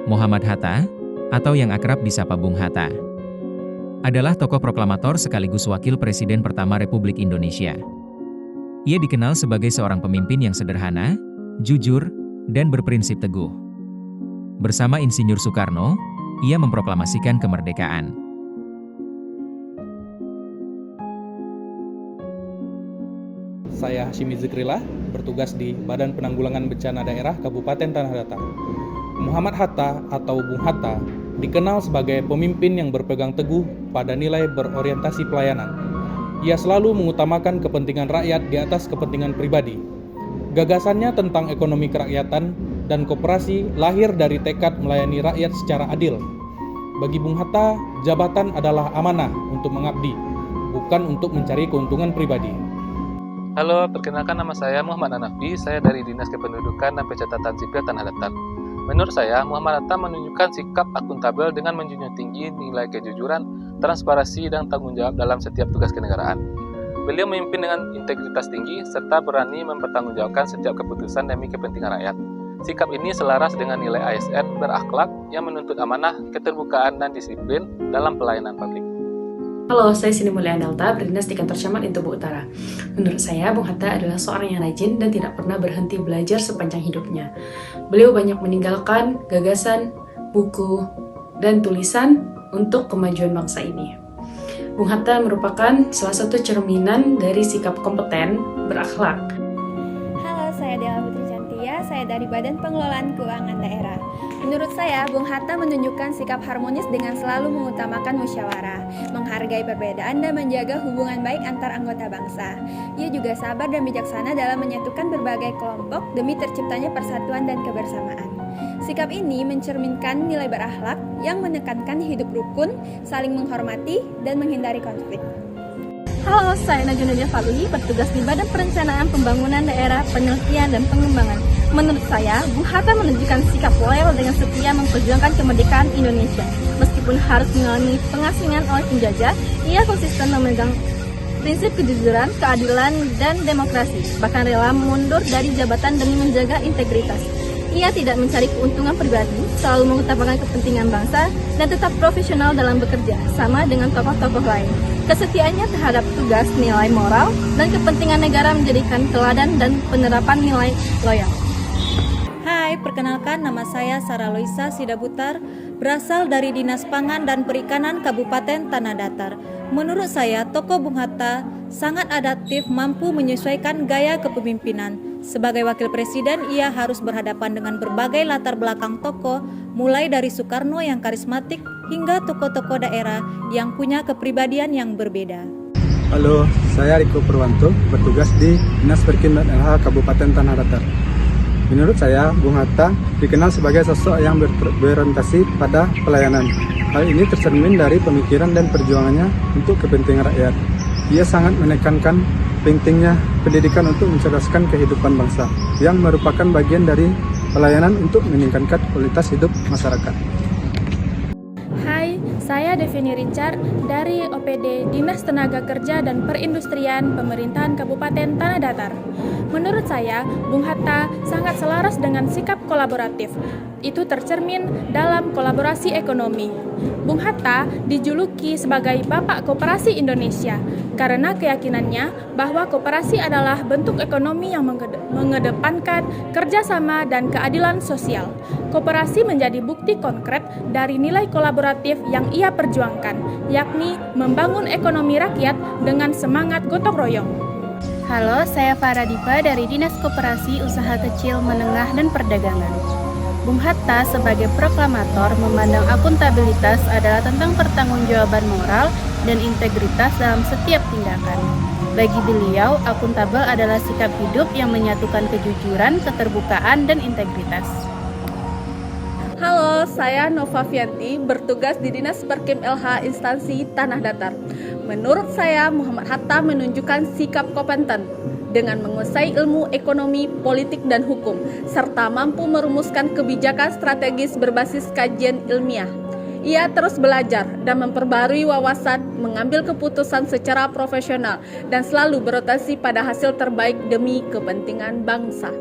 Muhammad Hatta, atau yang akrab disapa Bung Hatta, adalah tokoh proklamator sekaligus wakil presiden pertama Republik Indonesia. Ia dikenal sebagai seorang pemimpin yang sederhana, jujur, dan berprinsip teguh. Bersama Insinyur Soekarno, ia memproklamasikan kemerdekaan. Saya Hashimi Zikrillah, bertugas di Badan Penanggulangan Bencana Daerah Kabupaten Tanah Datar. Muhammad Hatta atau Bung Hatta dikenal sebagai pemimpin yang berpegang teguh pada nilai berorientasi pelayanan. Ia selalu mengutamakan kepentingan rakyat di atas kepentingan pribadi. Gagasannya tentang ekonomi kerakyatan dan koperasi lahir dari tekad melayani rakyat secara adil. Bagi Bung Hatta, jabatan adalah amanah untuk mengabdi, bukan untuk mencari keuntungan pribadi. Halo, perkenalkan nama saya Muhammad Hanafi, saya dari Dinas Kependudukan dan Pencatatan Sipil Tanah Datar. Menurut saya, Muhammad Hatta menunjukkan sikap akuntabel dengan menjunjung tinggi nilai kejujuran, transparansi, dan tanggung jawab dalam setiap tugas kenegaraan. Beliau memimpin dengan integritas tinggi, serta berani mempertanggungjawabkan setiap keputusan demi kepentingan rakyat. Sikap ini selaras dengan nilai ASN berakhlak yang menuntut amanah, keterbukaan, dan disiplin dalam pelayanan publik. Halo, saya Sini Mulyana Delta, berdinas di kantor camat di Tubuh Utara. Menurut saya, Bung Hatta adalah seorang yang rajin dan tidak pernah berhenti belajar sepanjang hidupnya. Beliau banyak meninggalkan gagasan, buku, dan tulisan untuk kemajuan bangsa ini. Bung Hatta merupakan salah satu cerminan dari sikap kompeten, berakhlak. Halo, saya Dela Putri Cantia, saya dari Badan Pengelolaan Keuangan Daerah. Menurut saya, Bung Hatta menunjukkan sikap harmonis dengan selalu mengutamakan musyawarah, menghargai perbedaan dan menjaga hubungan baik antar anggota bangsa. Ia juga sabar dan bijaksana dalam menyatukan berbagai kelompok demi terciptanya persatuan dan kebersamaan. Sikap ini mencerminkan nilai berakhlak yang menekankan hidup rukun, saling menghormati, dan menghindari konflik. Halo, saya Najwa Nadia Faluhi, bertugas di Badan Perencanaan Pembangunan Daerah, Penelitian, dan Pengembangan. Menurut saya, Bung Hatta menunjukkan sikap loyal dengan setia memperjuangkan kemerdekaan Indonesia. Meskipun harus mengalami pengasingan oleh penjajah, ia konsisten memegang prinsip kejujuran, keadilan, dan demokrasi. Bahkan rela mundur dari jabatan demi menjaga integritas. Ia tidak mencari keuntungan pribadi, selalu mengutamakan kepentingan bangsa, dan tetap profesional dalam bekerja, sama dengan tokoh-tokoh lain. Kesetiaannya terhadap tugas, nilai moral, dan kepentingan negara menjadikan teladan dan penerapan nilai loyal. Hai, perkenalkan nama saya Sarah Loisa Sidabutar, berasal dari Dinas Pangan dan Perikanan Kabupaten Tanah Datar. Menurut saya, tokoh Bung Hatta sangat adaptif, mampu menyesuaikan gaya kepemimpinan. Sebagai wakil presiden, ia harus berhadapan dengan berbagai latar belakang tokoh, mulai dari Soekarno yang karismatik hingga tokoh-tokoh daerah yang punya kepribadian yang berbeda. Halo, saya Riko Purwanto, bertugas di Dinas Perkin dan LH Kabupaten Tanah Datar. Menurut saya, Bung Hatta dikenal sebagai sosok yang berorientasi pada pelayanan. Hal ini tercermin dari pemikiran dan perjuangannya untuk kepentingan rakyat. Ia sangat menekankan pentingnya pendidikan untuk mencerdaskan kehidupan bangsa, yang merupakan bagian dari pelayanan untuk meningkatkan kualitas hidup masyarakat. Hai, saya Devini Richard dari OPD Dinas Tenaga Kerja dan Perindustrian Pemerintahan Kabupaten Tanah Datar. Menurut saya, Bung Hatta sangat selaras dengan sikap kolaboratif. Itu tercermin dalam kolaborasi ekonomi. Bung Hatta dijuluki sebagai Bapak Koperasi Indonesia karena keyakinannya bahwa koperasi adalah bentuk ekonomi yang mengedepankan kerjasama dan keadilan sosial. Koperasi menjadi bukti konkret dari nilai kolaboratif yang ia perjuangkan, yakni membangun ekonomi rakyat dengan semangat gotong royong. Halo, saya Farah Diva dari Dinas Koperasi Usaha Kecil, Menengah, dan Perdagangan. Bung Hatta sebagai proklamator memandang akuntabilitas adalah tentang pertanggungjawaban moral dan integritas dalam setiap tindakan. Bagi beliau, akuntabel adalah sikap hidup yang menyatukan kejujuran, keterbukaan, dan integritas. Halo, saya Nova Fianti, bertugas di Dinas Perkim LH Instansi Tanah Datar. Menurut saya, Muhammad Hatta menunjukkan sikap kompeten dengan menguasai ilmu ekonomi, politik, dan hukum, serta mampu merumuskan kebijakan strategis berbasis kajian ilmiah. Ia terus belajar dan memperbarui wawasan, mengambil keputusan secara profesional, dan selalu berorientasi pada hasil terbaik demi kepentingan bangsa.